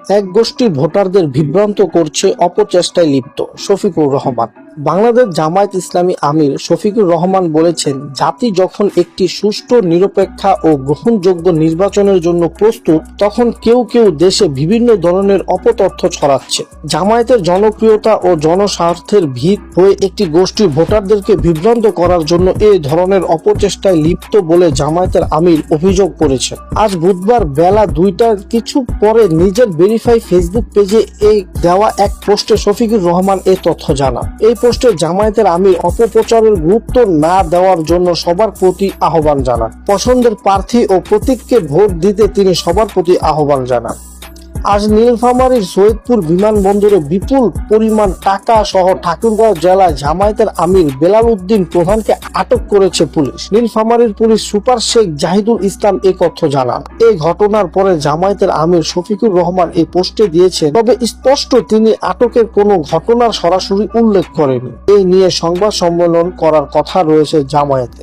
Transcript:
এক গোষ্ঠীর ভোটারদের বিভ্রান্ত করছে অপচেষ্টায় লিপ্ত শফিকুর রহমান। বাংলাদেশ জামায়াত ইসলামী আমির শফিকুর রহমান বলেছেন, জাতি যখন একটি সুষ্ঠু, নিরপেক্ষ ও গ্রহণযোগ্য নির্বাচনের জন্য প্রস্তুত, তখন কেউ কেউ দেশে বিভিন্ন ধরনের অপতথ্য ছড়াচ্ছে। জামায়াতের জনপ্রিয়তা ও জনস্বার্থের ভিত হয়ে একটি গোষ্ঠীর ভোটারদেরকে বিভ্রান্ত করার জন্য এই ধরনের অপচেষ্টায় লিপ্ত বলে জামায়াতের আমির অভিযোগ করেছেন। আজ বুধবার বেলা 2টার কিছু পরে নিজের ভেরিফাই ফেসবুক পেজে দেওয়া এক পোস্টে শফিকুর রহমান এই তথ্য জানান। এই পোস্টে জামায়াতের আমির অপপ্রচারের গুরুত্ব না দেওয়ার জন্য সবার প্রতি আহ্বান জানান। পছন্দের প্রার্থী ও প্রতীককে ভোট দিতে তিনি সবার প্রতি আহ্বান জানান। আজ নীলফামারীর সৈয়দপুর বিমানবন্দরে বিপুল পরিমাণ টাকা সহ ঠাকুরগাঁও জেলায় জামায়াতের আমির বেলাল উদ্দিন প্রধানকে আটক করেছে পুলিশ। নীলফামারীর পুলিশ সুপার শেখ জাহিদুল ইসলাম এই তথ্য জানান। এই ঘটনার পরে জামায়াতের আমির শফিকুর রহমান এই পোস্টে দিয়েছেন, তবে স্পষ্ট তিনি আটকের কোনো ঘটনার সরাসরি উল্লেখ করেনি। এই নিয়ে সংবাদ সম্মেলন করার কথা রয়েছে জামায়াতে।